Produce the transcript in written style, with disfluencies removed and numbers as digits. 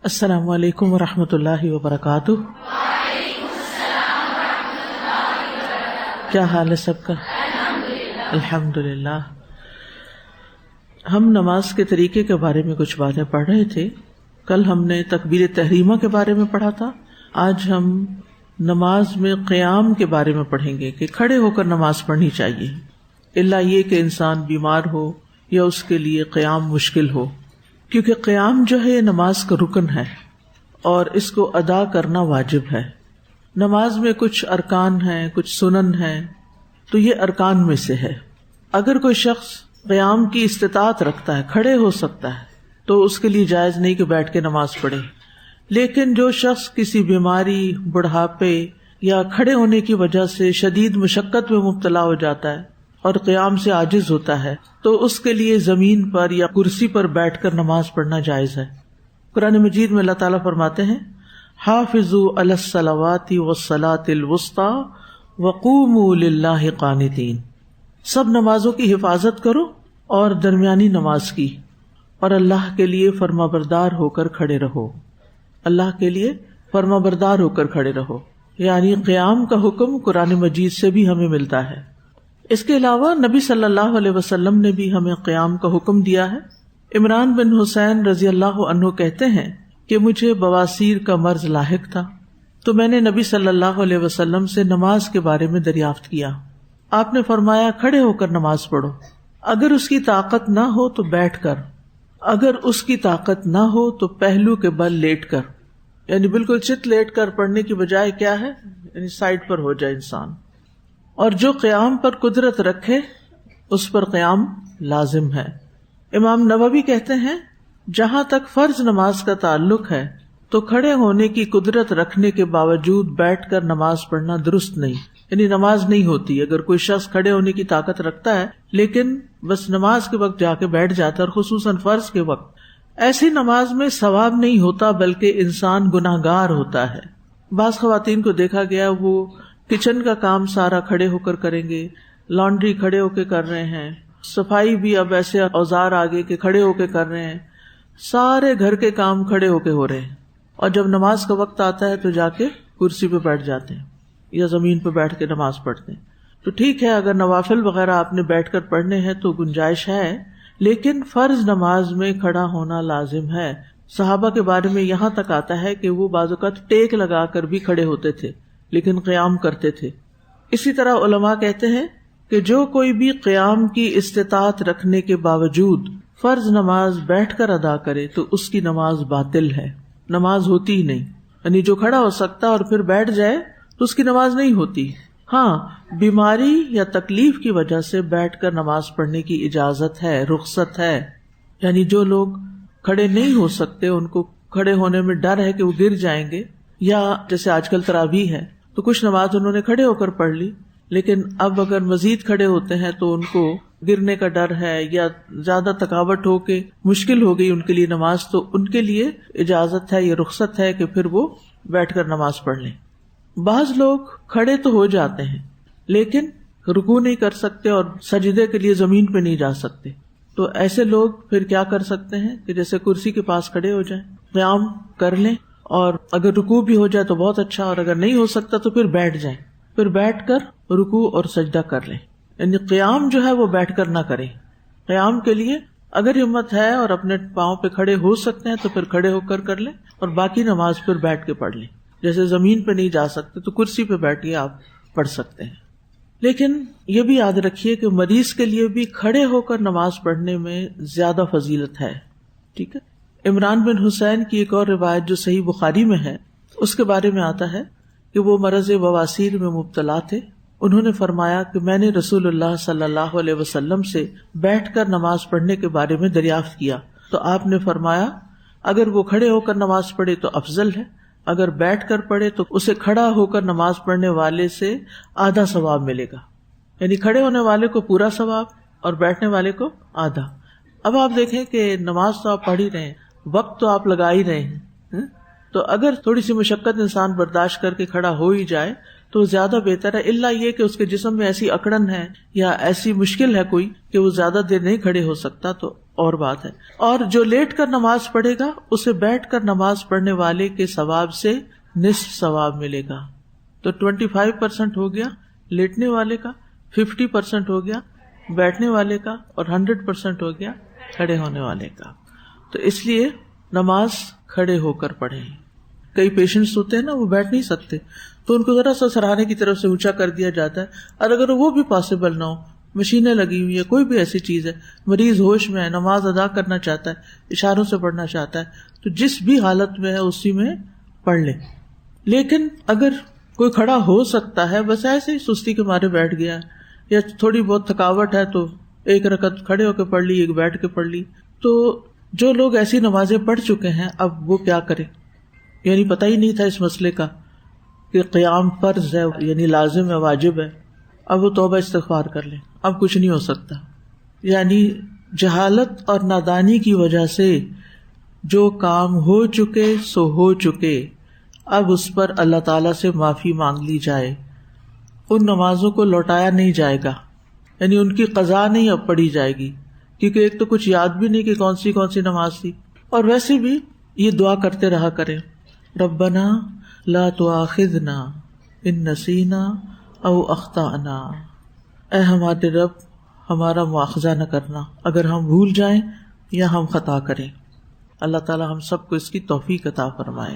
السلام علیکم ورحمۃ اللہ وبرکاتہ۔ کیا حال ہے سب کا؟ الحمدللہ۔ ہم نماز کے طریقے کے بارے میں کچھ باتیں پڑھ رہے تھے۔ کل ہم نے تکبیر تحریمہ کے بارے میں پڑھا تھا۔ آج ہم نماز میں قیام کے بارے میں پڑھیں گے کہ کھڑے ہو کر نماز پڑھنی چاہیے، الا یہ کہ انسان بیمار ہو یا اس کے لیے قیام مشکل ہو، کیونکہ قیام جو ہے یہ نماز کا رکن ہے اور اس کو ادا کرنا واجب ہے۔ نماز میں کچھ ارکان ہیں، کچھ سنن ہیں، تو یہ ارکان میں سے ہے۔ اگر کوئی شخص قیام کی استطاعت رکھتا ہے، کھڑے ہو سکتا ہے، تو اس کے لیے جائز نہیں کہ بیٹھ کے نماز پڑھے۔ لیکن جو شخص کسی بیماری، بڑھاپے یا کھڑے ہونے کی وجہ سے شدید مشقت میں مبتلا ہو جاتا ہے اور قیام سے عاجز ہوتا ہے، تو اس کے لیے زمین پر یا کرسی پر بیٹھ کر نماز پڑھنا جائز ہے۔ قرآن مجید میں اللہ تعالیٰ فرماتے ہیں، حافظوا علی الصلوات والصلاۃ الوسطی وقوموا للہ قانتین۔ سب نمازوں کی حفاظت کرو اور درمیانی نماز کی، اور اللہ کے لیے فرما بردار ہو کر کھڑے رہو۔ اللہ کے لیے فرما بردار ہو کر کھڑے رہو، یعنی قیام کا حکم قرآن مجید سے بھی ہمیں ملتا ہے۔ اس کے علاوہ نبی صلی اللہ علیہ وسلم نے بھی ہمیں قیام کا حکم دیا ہے۔ عمران بن حسین رضی اللہ عنہ کہتے ہیں کہ مجھے بواسیر کا مرض لاحق تھا، تو میں نے نبی صلی اللہ علیہ وسلم سے نماز کے بارے میں دریافت کیا۔ آپ نے فرمایا، کھڑے ہو کر نماز پڑھو، اگر اس کی طاقت نہ ہو تو بیٹھ کر، اگر اس کی طاقت نہ ہو تو پہلو کے بل لیٹ کر، یعنی بالکل چت لیٹ کر پڑھنے کی بجائے کیا ہے، یعنی سائڈ پر ہو جائے انسان۔ اور جو قیام پر قدرت رکھے اس پر قیام لازم ہے۔ امام نووی کہتے ہیں، جہاں تک فرض نماز کا تعلق ہے تو کھڑے ہونے کی قدرت رکھنے کے باوجود بیٹھ کر نماز پڑھنا درست نہیں، یعنی نماز نہیں ہوتی۔ اگر کوئی شخص کھڑے ہونے کی طاقت رکھتا ہے لیکن بس نماز کے وقت جا کے بیٹھ جاتا ہے، اور خصوصاً فرض کے وقت، ایسی نماز میں ثواب نہیں ہوتا بلکہ انسان گناہگار ہوتا ہے۔ بعض خواتین کو دیکھا گیا وہ کچن کا کام سارا کھڑے ہو کر کریں گے، لانڈری کھڑے ہو کے کر رہے ہیں، صفائی بھی اب ایسے اوزار آگے کے کھڑے ہو کے کر رہے ہیں، سارے گھر کے کام کھڑے ہو کے ہو رہے ہیں، اور جب نماز کا وقت آتا ہے تو جا کے کرسی پہ بیٹھ جاتے ہیں یا زمین پہ بیٹھ کے نماز پڑھتے ہیں۔ تو ٹھیک ہے، اگر نوافل وغیرہ آپ نے بیٹھ کر پڑھنے ہیں تو گنجائش ہے، لیکن فرض نماز میں کھڑا ہونا لازم ہے۔ صحابہ کے بارے میں یہاں تک آتا ہے کہ وہ بعض اوقات ٹیک لگا کر بھی کھڑے ہوتے تھے لیکن قیام کرتے تھے۔ اسی طرح علماء کہتے ہیں کہ جو کوئی بھی قیام کی استطاعت رکھنے کے باوجود فرض نماز بیٹھ کر ادا کرے تو اس کی نماز باطل ہے، نماز ہوتی ہی نہیں۔ یعنی جو کھڑا ہو سکتا اور پھر بیٹھ جائے تو اس کی نماز نہیں ہوتی۔ ہاں، بیماری یا تکلیف کی وجہ سے بیٹھ کر نماز پڑھنے کی اجازت ہے، رخصت ہے۔ یعنی جو لوگ کھڑے نہیں ہو سکتے، ان کو کھڑے ہونے میں ڈر ہے کہ وہ گر جائیں گے، یا جیسے آج کل تراویح ہے تو کچھ نماز انہوں نے کھڑے ہو کر پڑھ لی، لیکن اب اگر مزید کھڑے ہوتے ہیں تو ان کو گرنے کا ڈر ہے یا زیادہ تھکاوٹ ہو کے مشکل ہو گئی ان کے لیے نماز، تو ان کے لیے اجازت ہے، یہ رخصت ہے کہ پھر وہ بیٹھ کر نماز پڑھ لیں۔ بعض لوگ کھڑے تو ہو جاتے ہیں لیکن رکوع نہیں کر سکتے اور سجدے کے لیے زمین پہ نہیں جا سکتے، تو ایسے لوگ پھر کیا کر سکتے ہیں کہ جیسے کرسی کے پاس کھڑے ہو جائیں، قیام کر لیں، اور اگر رکوع بھی ہو جائے تو بہت اچھا، اور اگر نہیں ہو سکتا تو پھر بیٹھ جائیں، پھر بیٹھ کر رکوع اور سجدہ کر لیں۔ یعنی قیام جو ہے وہ بیٹھ کر نہ کریں۔ قیام کے لیے اگر ہمت ہے اور اپنے پاؤں پہ کھڑے ہو سکتے ہیں تو پھر کھڑے ہو کر کر لیں، اور باقی نماز پھر بیٹھ کے پڑھ لیں۔ جیسے زمین پہ نہیں جا سکتے تو کرسی پہ بیٹھ کے آپ پڑھ سکتے ہیں۔ لیکن یہ بھی یاد رکھیے کہ مریض کے لیے بھی کھڑے ہو کر نماز پڑھنے میں زیادہ فضیلت ہے، ٹھیک ہے۔ عمران بن حسین کی ایک اور روایت جو صحیح بخاری میں ہے، اس کے بارے میں آتا ہے کہ وہ مرض بواسیر میں مبتلا تھے۔ انہوں نے فرمایا کہ میں نے رسول اللہ صلی اللہ علیہ وسلم سے بیٹھ کر نماز پڑھنے کے بارے میں دریافت کیا، تو آپ نے فرمایا اگر وہ کھڑے ہو کر نماز پڑھے تو افضل ہے، اگر بیٹھ کر پڑھے تو اسے کھڑا ہو کر نماز پڑھنے والے سے آدھا ثواب ملے گا، یعنی کھڑے ہونے والے کو پورا ثواب اور بیٹھنے والے کو آدھا۔ اب آپ دیکھیں کہ نماز تو آپ پڑھ ہی رہے ہیں، وقت تو آپ لگا ہی رہے ہیں، تو اگر تھوڑی سی مشقت انسان برداشت کر کے کھڑا ہو ہی جائے تو زیادہ بہتر ہے، الا یہ کہ اس کے جسم میں ایسی اکڑن ہے یا ایسی مشکل ہے کوئی کہ وہ زیادہ دیر نہیں کھڑے ہو سکتا تو اور بات ہے. اور جو لیٹ کر نماز پڑھے گا اسے بیٹھ کر نماز پڑھنے والے کے ثواب سے نصف ثواب ملے گا. تو 25% ہو گیا لیٹنے والے کا، 50% ہو گیا بیٹھنے والے کا، اور 100% ہو گیا کھڑے ہونے والے کا. تو اس لیے نماز کھڑے ہو کر پڑھیں. کئی پیشنٹس ہوتے ہیں نا، وہ بیٹھ نہیں سکتے تو ان کو ذرا سا سرہانے کی طرف سے اونچا کر دیا جاتا ہے، اور اگر وہ بھی پاسبل نہ ہو، مشینیں لگی ہوئی ہے، کوئی بھی ایسی چیز ہے، مریض ہوش میں ہے، نماز ادا کرنا چاہتا ہے، اشاروں سے پڑھنا چاہتا ہے، تو جس بھی حالت میں ہے اسی میں پڑھ لے. لیکن اگر کوئی کھڑا ہو سکتا ہے، بس ایسے ہی سستی کے مارے بیٹھ گیا، یا تھوڑی بہت تھکاوٹ ہے تو ایک رکعت کھڑے ہو کے پڑھ لی، ایک بیٹھ کے پڑھ لی. تو جو لوگ ایسی نمازیں پڑھ چکے ہیں اب وہ کیا کریں؟ یعنی پتہ ہی نہیں تھا اس مسئلے کا کہ قیام فرض ہے، یعنی لازم ہے، واجب ہے. اب وہ توبہ استغفار کر لیں، اب کچھ نہیں ہو سکتا. یعنی جہالت اور نادانی کی وجہ سے جو کام ہو چکے سو ہو چکے، اب اس پر اللہ تعالیٰ سے معافی مانگ لی جائے. ان نمازوں کو لوٹایا نہیں جائے گا، یعنی ان کی قضا نہیں اب پڑھی جائے گی، کیونکہ ایک تو کچھ یاد بھی نہیں کہ کون سی نماز تھی. اور ویسے بھی یہ دعا کرتے رہا کریں، ربنا لا تؤاخذنا ان نسینا او اخطأنا، اے ہمارے رب ہمارا مواخذہ نہ کرنا اگر ہم بھول جائیں یا ہم خطا کریں. اللہ تعالی ہم سب کو اس کی توفیق عطا فرمائے.